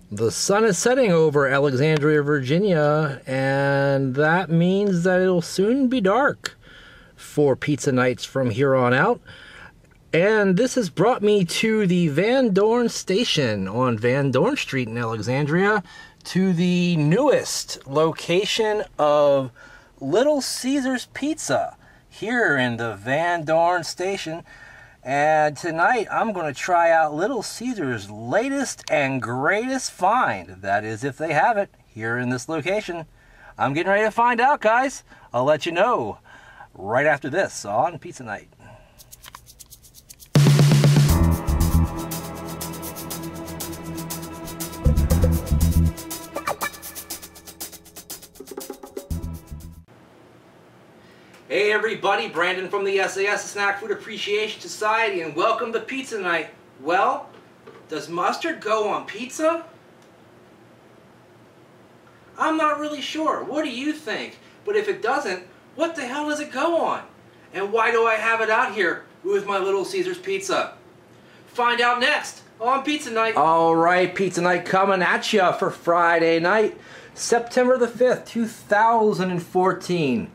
The sun is setting over Alexandria, Virginia, and that means that it'll soon be dark for pizza nights from here on out. And this has brought me to the Van Dorn station on Van Dorn Street in Alexandria, to the newest location of Little Caesars Pizza here in the Van Dorn station. And tonight I'm going to try out Little Caesars' latest and greatest find. That is, if they have it here in this location. I'm getting ready to find out, guys. I'll let you know right after this on Pizza Night. Hey everybody, Brandon from the sAs Snack Food Appreciation Society, and welcome to Pizza Night. Well, does mustard go on pizza? I'm not really sure. What do you think? But if it doesn't, what the hell does it go on? And why do I have it out here with my Little Caesars Pizza? Find out next on Pizza Night. Alright, Pizza Night coming at you for Friday night, September the 5th, 2014.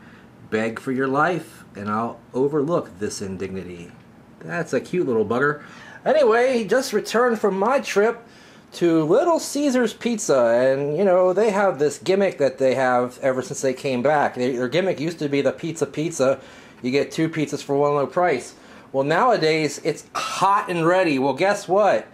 Beg for your life, and I'll overlook this indignity. That's a cute little bugger. Anyway, just returned from my trip to Little Caesars Pizza, and you know, they have this gimmick that they have ever since they came back. Their gimmick used to be the pizza. You get 2 pizzas for one low price. Well, nowadays, it's hot and ready. Well, guess what?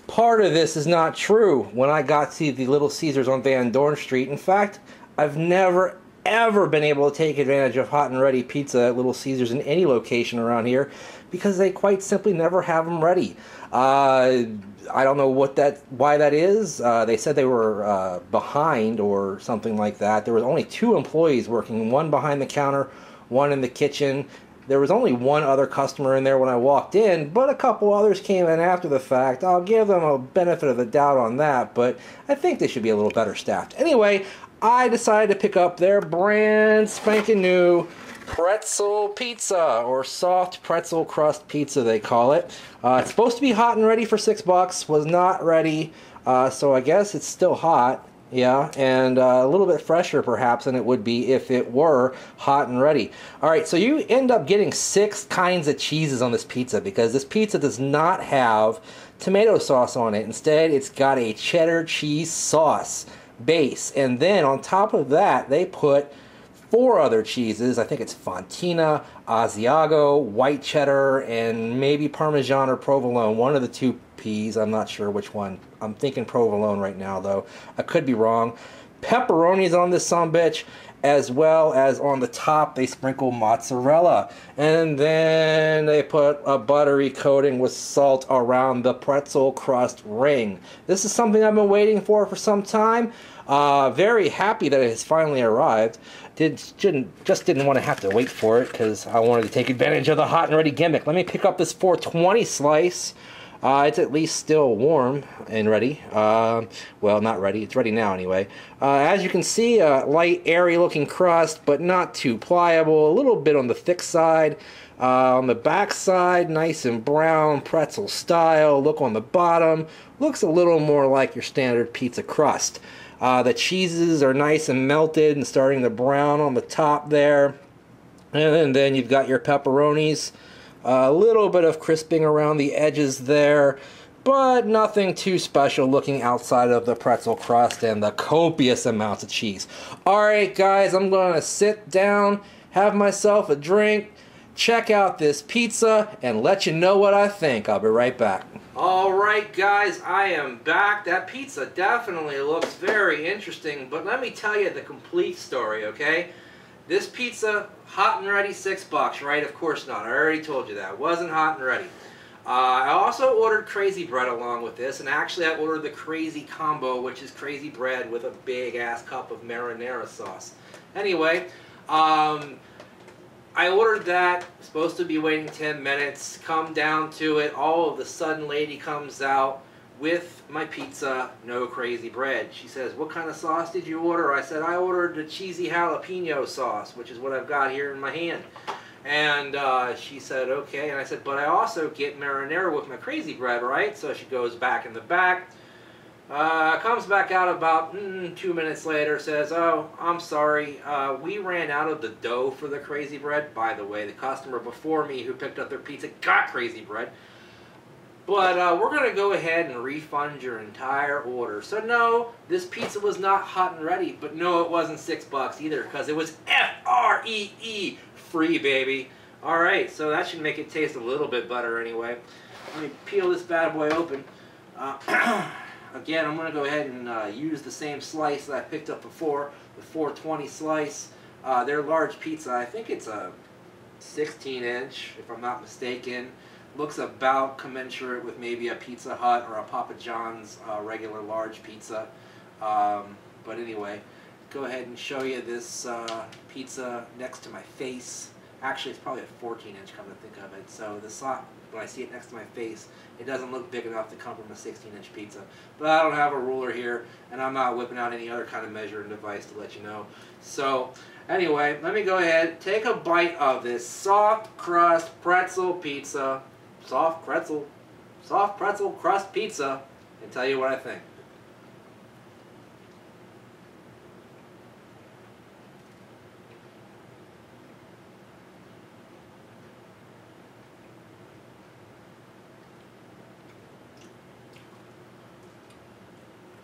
Part of this is not true when I got to the Little Caesars on Van Dorn Street. In fact, I've never ever been able to take advantage of hot and ready pizza at Little Caesars in any location around here because they quite simply never have them ready. I don't know why that is. They said they were behind or something like that. There was only 2 employees working, one behind the counter, one in the kitchen. There was only one other customer in there when I walked in, but a couple others came in after the fact. I'll give them a benefit of the doubt on that, but I think they should be a little better staffed. Anyway, I decided to pick up their brand spanking new Pretzel Pizza, or soft pretzel crust pizza they call it. It's supposed to be hot and ready for $6, was not ready, so I guess it's still hot, yeah, and a little bit fresher perhaps than it would be if it were hot and ready. Alright, so you end up getting 6 kinds of cheeses on this pizza because this pizza does not have tomato sauce on it. Instead, it's got a cheddar cheese sauce base, and then on top of that they put 4 other cheeses. I think it's Fontina, Asiago, white cheddar, and maybe Parmesan or provolone, one of the 2 P's. I'm not sure which one. I'm thinking provolone right now, though I could be wrong. Pepperonis on this sumbitch, as well as on the top they sprinkle mozzarella, and then they put a buttery coating with salt around the pretzel crust ring. This is something I've been waiting for some time. Very happy that it has finally arrived. Just didn't want to have to wait for it because I wanted to take advantage of the hot and ready gimmick. Let me pick up this 420 slice. It's at least still warm and ready. Well, not ready. It's ready now anyway. As you can see, a light, airy looking crust, but not too pliable. A little bit on the thick side. On the back side, nice and brown, pretzel style. Look on the bottom. Looks a little more like your standard pizza crust. The cheeses are nice and melted and starting to brown on the top there. And then you've got your pepperonis. A little bit of crisping around the edges there, but nothing too special looking outside of the pretzel crust and the copious amounts of cheese. Alright guys, I'm going to sit down, have myself a drink, check out this pizza, and let you know what I think. I'll be right back. Alright guys, I am back. That pizza definitely looks very interesting, but let me tell you the complete story, okay? This pizza, hot and ready, $6, right? Of course not. I already told you that. It wasn't hot and ready. I also ordered crazy bread along with this, and actually I ordered the crazy combo, which is crazy bread with a big-ass cup of marinara sauce. Anyway, I ordered that. Supposed to be waiting 10 minutes. Come down to it. All of the sudden, lady comes out with my pizza, no crazy bread. She says, "What kind of sauce did you order?" I said, "I ordered the cheesy jalapeno sauce," which is what I've got here in my hand. And she said, "Okay." And I said, "But I also get marinara with my crazy bread, right?" So she goes back in the back, Comes back out about 2 minutes later, says, "Oh, I'm sorry, we ran out of the dough for the crazy bread." By the way, the customer before me who picked up their pizza got crazy bread. But we're going to go ahead and refund your entire order. So no, this pizza was not hot and ready, but no, it wasn't $6 either, because it was F-R-E-E, free, baby. Alright, so that should make it taste a little bit better anyway. Let me peel this bad boy open. Again, I'm going to go ahead and use the same slice that I picked up before, the 420 slice. Their large pizza, I think it's a 16-inch, if I'm not mistaken. Looks about commensurate with maybe a Pizza Hut or a Papa John's regular large pizza. But anyway, go ahead and show you this pizza next to my face. Actually, it's probably a 14-inch, come to think of it. So the when I see it next to my face, it doesn't look big enough to come from a 16-inch pizza. But I don't have a ruler here, and I'm not whipping out any other kind of measuring device to let you know. So anyway, let me go ahead, take a bite of this soft crust pretzel pizza, soft pretzel crust pizza, and tell you what I think.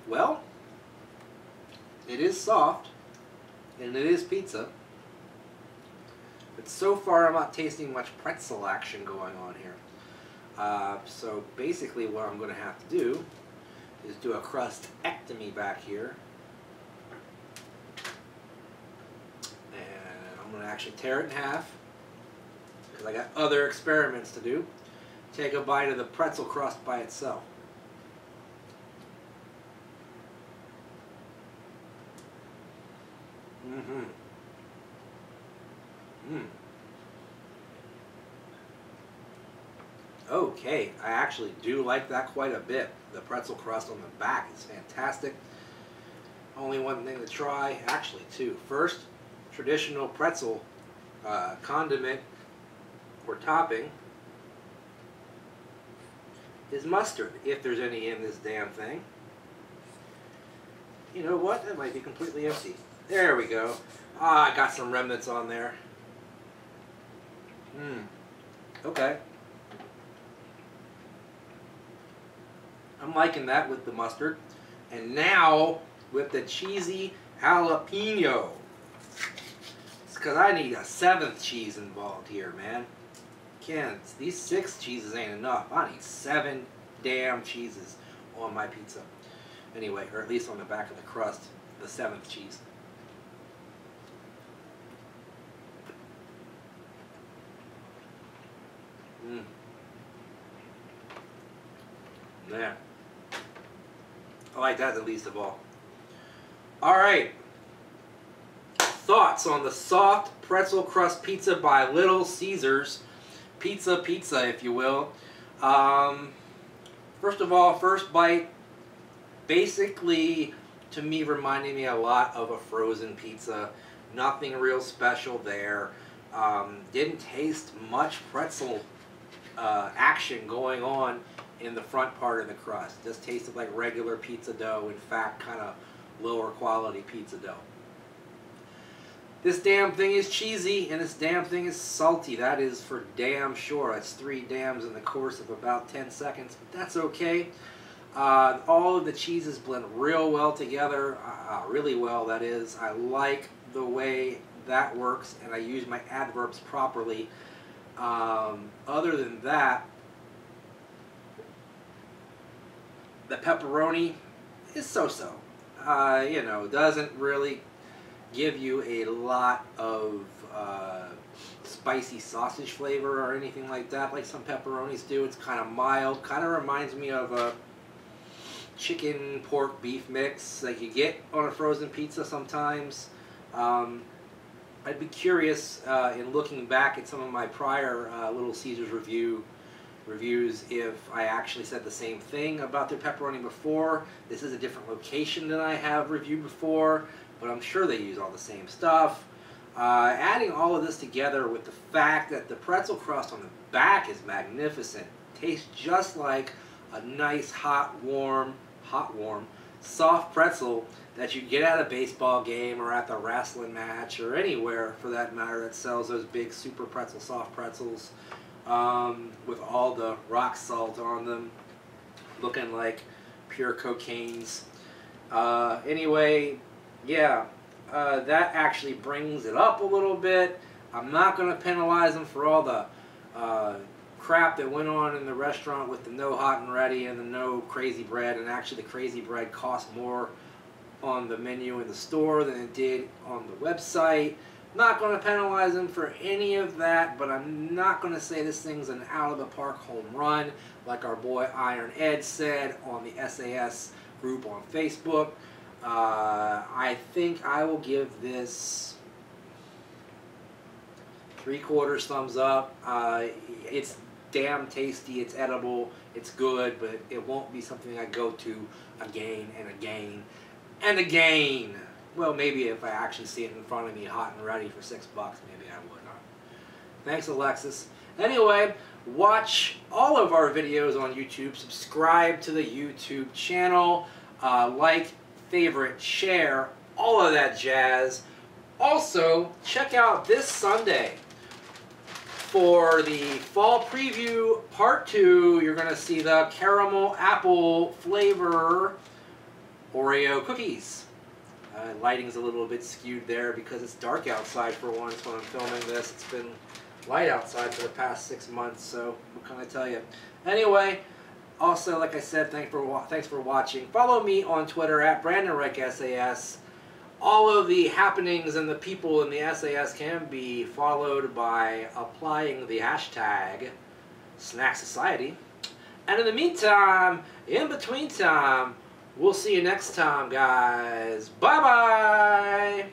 Well, it is soft, and it is pizza, but so far I'm not tasting much pretzel action going on here. So basically what I'm going to have to do is do a crustectomy back here, and I'm going to actually tear it in half, because I got other experiments to do. Take a bite of the pretzel crust by itself. Okay, I actually do like that quite a bit. The pretzel crust on the back is fantastic. Only one thing to try, actually two. First, traditional pretzel condiment or topping is mustard, if there's any in this damn thing. You know what? That might be completely empty. There we go. Ah, I got some remnants on there. Okay. I'm liking that with the mustard. And now with the cheesy jalapeno. It's because I need a 7th cheese involved here, man. Can't. These 6 cheeses ain't enough. I need 7 damn cheeses on my pizza. Anyway, or at least on the back of the crust, the 7th cheese. Yeah. I like that the least of all. Alright. Thoughts on the soft pretzel crust pizza by Little Caesars. Pizza, if you will. First of all, first bite, basically, to me, reminding me a lot of a frozen pizza. Nothing real special there. Didn't taste much pretzel action going on in the front part of the crust. Just tasted like regular pizza dough. In fact, kind of lower quality pizza dough. This damn thing is cheesy, and this damn thing is salty. That is for damn sure. That's 3 dams in the course of about 10 seconds, but that's okay. All of the cheeses blend real well together, really well, that is. I like the way that works, and I use my adverbs properly. Other than that, the pepperoni is so-so. You know, doesn't really give you a lot of spicy sausage flavor or anything like that, like some pepperonis do. It's kind of mild. Kind of reminds me of a chicken, pork, beef mix like you get on a frozen pizza sometimes. I'd be curious in looking back at some of my prior Little Caesars reviews if I actually said the same thing about their pepperoni before. This is a different location than I have reviewed before, but I'm sure they use all the same stuff. Adding all of this together with the fact that the pretzel crust on the back is magnificent. Tastes just like a nice, hot, warm hot warm, soft pretzel that you get at a baseball game or at the wrestling match or anywhere for that matter that sells those big super pretzel, soft pretzels with all the rock salt on them, looking like pure cocaines. Anyway, yeah, that actually brings it up a little bit. I'm not going to penalize them for all the crap that went on in the restaurant with the no hot and ready and the no crazy bread, and actually the crazy bread cost more on the menu in the store than it did on the website. Not going to penalize them for any of that, but I'm not going to say this thing's an out-of-the-park home run, like our boy Iron Ed said on the SAS group on Facebook. I think I will give this 3/4 thumbs up. It's damn tasty, it's edible, it's good, but it won't be something I go to again and again and again. Well, maybe if I actually see it in front of me hot and ready for $6, maybe I would not. Thanks, Alexis. Anyway, watch all of our videos on YouTube. Subscribe to the YouTube channel. Like, favorite, share, all of that jazz. Also, check out this Sunday for the fall preview part 2. You're going to see the caramel apple flavor Oreo cookies. Lighting's a little bit skewed there because it's dark outside for once when I'm filming this. It's been light outside for the past 6 months, so what can I tell you? Anyway, also, like I said, thanks for watching. Follow me on Twitter at BrandonRickSAS. All of the happenings and the people in the SAS can be followed by applying the hashtag Snack Society. And in the meantime, in between time, we'll see you next time, guys. Bye-bye!